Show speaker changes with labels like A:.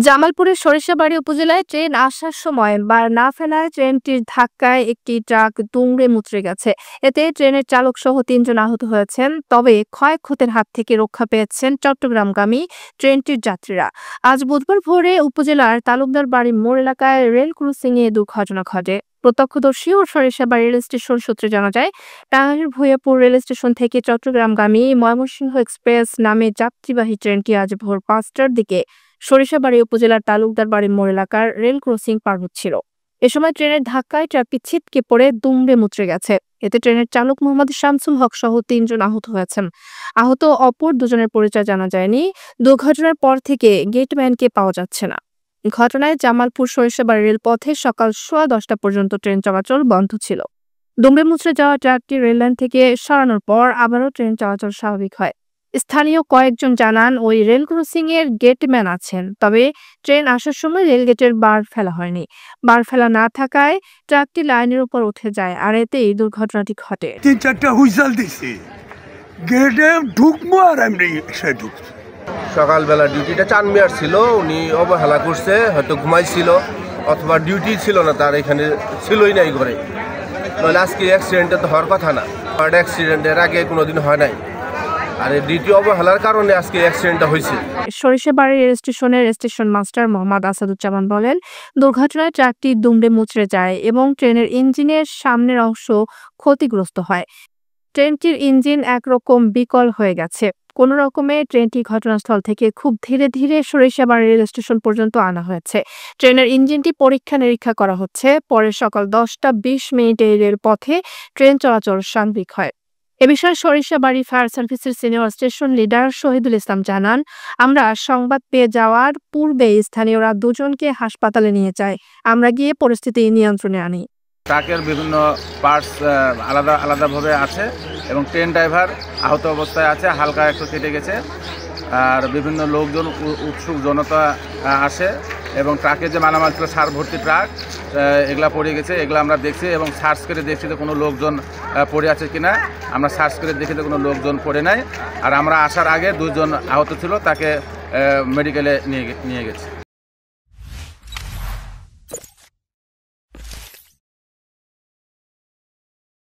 A: জামালপুরের সরিষাবাড়ী উপজেলায় ট্রেন আসার সময় বার না ফেলায় ট্রেনটির ধাক্কায় একটি ট্রাক দুমড়ে মুচড়ে গেছে। এতে ট্রেনের চালক সহ ৩ জন আহত হয়েছেন। তবে ক্ষয়ক্ষতির হাত থেকে রক্ষা পেয়েছেন চট্টগ্রামগামী ট্রেনটির যাত্রীরা। আজ বুধবার ভোরে উপজেলার তালুকদার বাড়ি মোড় এলাকায় রেল ক্রসিংয়ে দুর্ঘটনা ঘটে। প্রত্যক্ষদর্শী ও সরিষাবাড়ী রেল স্টেশন সূত্রে জানা যায়, টাঙ্গাইলের ভূঁইয়াপুর রেল স্টেশন থেকে চট্টগ্রামগামী ময়মনসিংহ এক্সপ্রেস নামে যাত্রীবাহী ট্রেনটি আজ ভোর ৫টার দিকে সরিষাবাড়ী উপজেলার তালুকদার বাড়ি মোড় এলাকার রেল ক্রসিং পার হচ্ছিল। এ সময় ট্রেনের ধাক্কায় ট্রাকটি ছিটকে পড়ে দুমড়ে মুচড়ে গেছে। এতে ট্রেনের চালক মোহাম্মদ শামসুল হক সহ ৩ জন আহত হয়েছেন। আহত অপর দুজনের পরিচয় জানা যায়নি। দুর্ঘটনার পর থেকে গেটম্যানকে পাওয়া যাচ্ছে না। ঘটনায় জামালপুর সরিষাবাড়ী রেলপথে সকাল 10:15 পর্যন্ত ট্রেন চলাচল বন্ধ ছিল। দুমড়ে মুচড়ে যাওয়া ট্রাকটি রেললাইন থেকে সরানোর পর আবারও ট্রেন চলাচল স্বাভাবিক হয়। স্থানীয় কয়েকজন জানান, ওই রেল ক্রসিং এর গেটম্যান আছেন, তবে ট্রেন আসার সময় রেলগেটের বার ফেলা হয়নি। বার ফেলা না থাকায় ট্রাকটি লাইনের উপর উঠে যায়, আর এতেই দুর্ঘটনাটি ঘটে।
B: ৩-৪টা হুইসেল দিছি, গেটে ঢুকবো আর এমনি সে ঢুকছে।
C: সকালবেলা ডিউটিটা চানমিয়ার ছিল, উনি অবহেলা করছে, হয়তো ঘুমাইছিল অথবা ডিউটি ছিল না, তার এখানে ছিলই নাই ঘরে। তাহলে আজকে অ্যাক্সিডেন্টটা তো হওয়ার কথা না। অ্যাক্সিডেন্টের আগে কোনোদিন হয় নাই, আর ডিউটি অবহেলার কারণে আজকে অ্যাক্সিডেন্টটা হয়েছে।
A: সরিষাবাড়ী রেল স্টেশনের স্টেশন মাস্টার মোহাম্মদ আসাদুজ্জামান বলেন, দুর্ঘটনায় ট্রাকটি দুমড়ে মুচড়ে যায় এবং ট্রেনের ইঞ্জিনের সামনের অংশ ক্ষতিগ্রস্ত হয়। ট্রেনটির ইঞ্জিন একরকম বিকল হয়ে গেছে। কোনো রকমে ট্রেনটি ঘটনাস্থল থেকে খুব ধীরে ধীরে সরিষাবাড়ী রেল স্টেশন পর্যন্ত আনা হয়েছে। ট্রেনের ইঞ্জিনটি পরীক্ষা নিরীক্ষা করা হচ্ছে। পরে সকাল 10:20 এই রেলপথে ট্রেন চলাচল স্বাভাবিক হয়। এ বিষয়ে সরিষাবাড়ী ফায়ার সার্ভিসের senior station leader Shahidul Islam জানান, আমরা সংবাদ পেয়ে যাওয়ার পূর্বে স্থানীয়রা দুজনকে হাসপাতালে নিয়ে যায়। আমরা গিয়ে পরিস্থিতি নিয়ন্ত্রণে আনি।
D: ট্রাকের বিভিন্ন পার্টস আলাদা আলাদাভাবে আছে এবং ট্রেন ড্রাইভার আহত অবস্থায় আছে, হালকা একটু কেটে গেছে। আর বিভিন্ন লোকজন উৎসুক জনতা আসে এবং ট্রাকে যে মালামাল ছিল সার ভর্তি ট্রাক, এগুলা পড়ে গেছে। এগুলো আমরা দেখছি এবং সার্চ করে দেখছি যে কোনো লোকজন পড়ে আছে কিনা। আমরা সার্চ করে দেখি যে কোনো লোকজন পড়ে নাই। আর আমরা আসার আগে 2 জন আহত ছিল, তাকে মেডিকেলে নিয়ে গেছি।